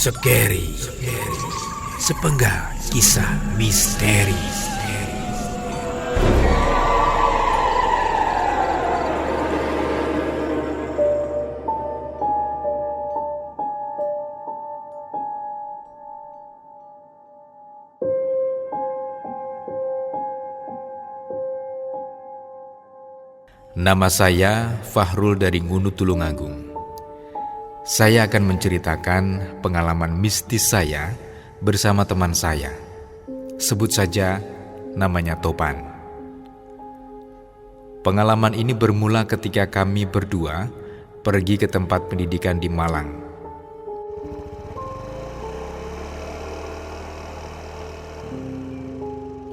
Scary. Sepenggal kisah misteri. Nama saya Fahrul dari Ngunu Tulungagung. Saya akan menceritakan pengalaman mistis saya bersama teman saya. Sebut saja namanya Topan. Pengalaman ini bermula ketika kami berdua pergi ke tempat pendidikan di Malang.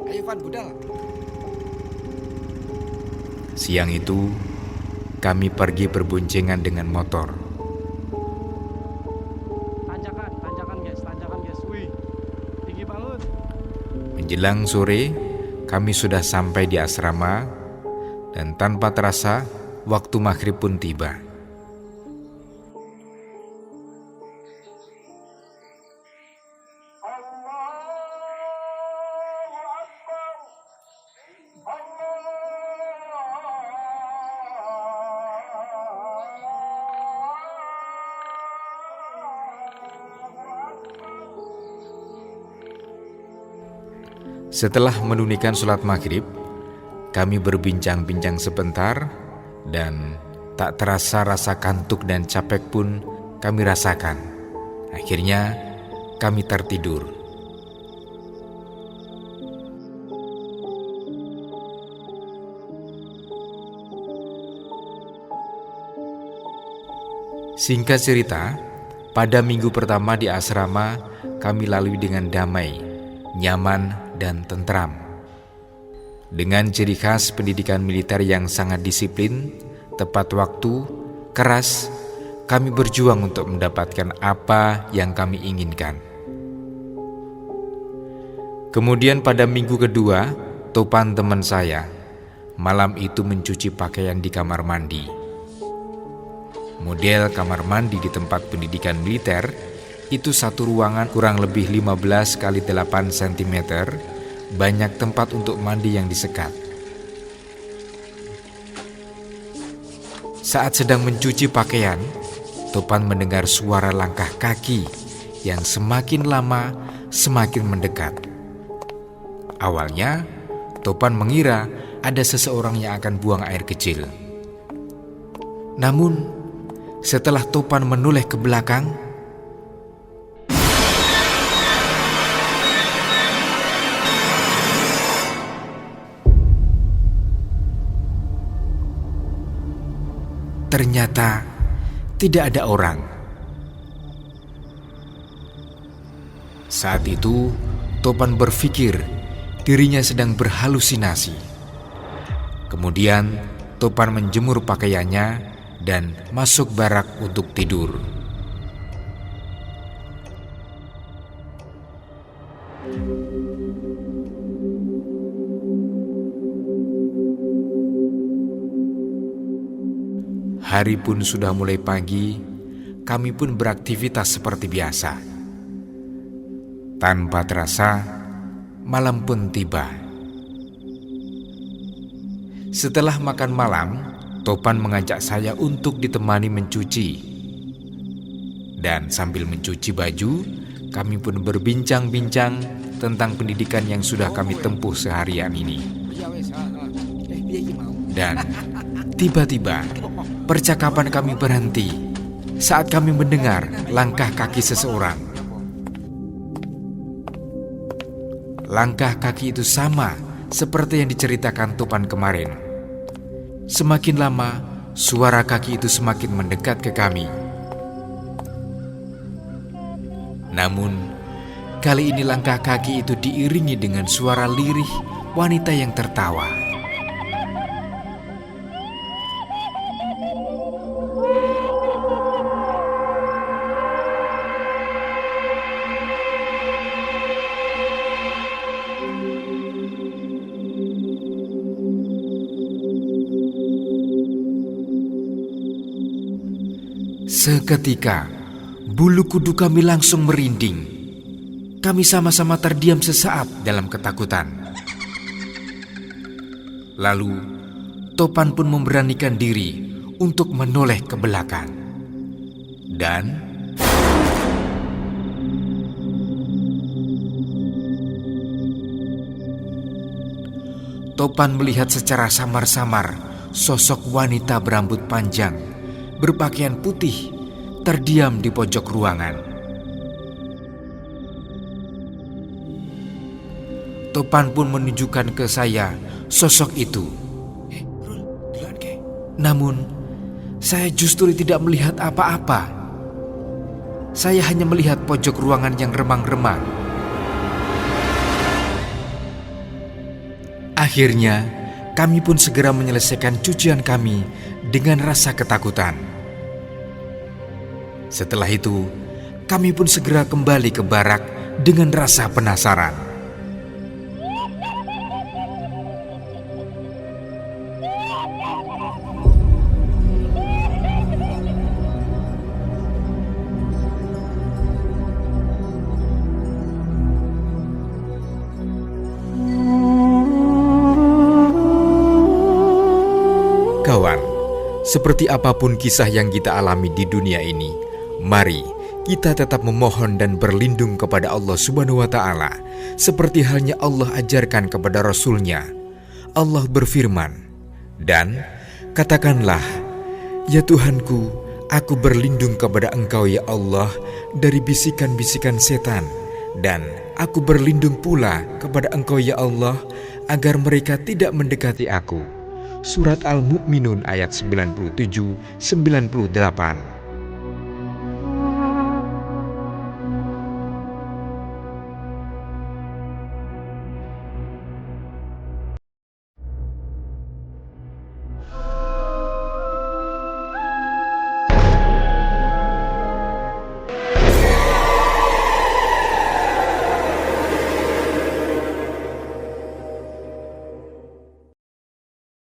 Ayo Van, budal. Siang itu, kami pergi berboncengan dengan motor. Tanjakan guys. Wih, tinggi banget. Menjelang sore, kami sudah sampai di asrama dan tanpa terasa, waktu maghrib pun tiba. Setelah menunaikan sholat maghrib, kami berbincang-bincang sebentar dan tak terasa rasa kantuk dan capek pun kami rasakan. Akhirnya kami tertidur. Singkat cerita, pada minggu pertama di asrama kami lalui dengan damai, nyaman, dan tentram. Dengan ciri khas pendidikan militer yang sangat disiplin, tepat waktu, keras, kami berjuang untuk mendapatkan apa yang kami inginkan. Kemudian pada minggu kedua, Topan teman saya malam itu mencuci pakaian di kamar mandi. Model kamar mandi di tempat pendidikan militer itu satu ruangan kurang lebih 15 x 8 cm, banyak tempat untuk mandi yang disekat. Saat sedang mencuci pakaian, Topan mendengar suara langkah kaki yang semakin lama semakin mendekat. Awalnya, Topan mengira ada seseorang yang akan buang air kecil. Namun, setelah Topan menoleh ke belakang, ternyata tidak ada orang. Saat itu, Topan berpikir dirinya sedang berhalusinasi. Kemudian, Topan menjemur pakaiannya dan masuk barak untuk tidur. Hari pun sudah mulai pagi, kami pun beraktivitas seperti biasa. Tanpa terasa, malam pun tiba. Setelah makan malam, Topan mengajak saya untuk ditemani mencuci. Dan sambil mencuci baju, kami pun berbincang-bincang tentang pendidikan yang sudah kami tempuh seharian ini. Dan tiba-tiba, percakapan kami berhenti saat kami mendengar langkah kaki seseorang. Langkah kaki itu sama seperti yang diceritakan Topan kemarin. Semakin lama, suara kaki itu semakin mendekat ke kami. Namun, kali ini langkah kaki itu diiringi dengan suara lirih wanita yang tertawa. Seketika Bulu kuduk kami langsung merinding. Kami sama-sama terdiam sesaat dalam ketakutan. Lalu Topan pun memberanikan diri untuk menoleh ke belakang. Dan Topan melihat secara samar-samar sosok wanita berambut panjang, berpakaian putih, terdiam di pojok ruangan. Topan pun menunjukkan ke saya sosok itu. Namun, saya justru tidak melihat apa-apa. Saya hanya melihat pojok ruangan yang remang-remang. Akhirnya, kami pun segera menyelesaikan cucian kami dengan rasa ketakutan. Setelah itu, kami pun segera kembali ke barak dengan rasa penasaran. Kawan, seperti apapun kisah yang kita alami di dunia ini, mari kita tetap memohon dan berlindung kepada Allah Subhanahu wa Ta'ala, seperti halnya Allah ajarkan kepada Rasul-Nya. Allah berfirman, "Dan katakanlah, ya Tuhanku, aku berlindung kepada Engkau ya Allah dari bisikan-bisikan setan, dan aku berlindung pula kepada Engkau ya Allah agar mereka tidak mendekati aku." Surat Al-Mu'minun ayat 97-98.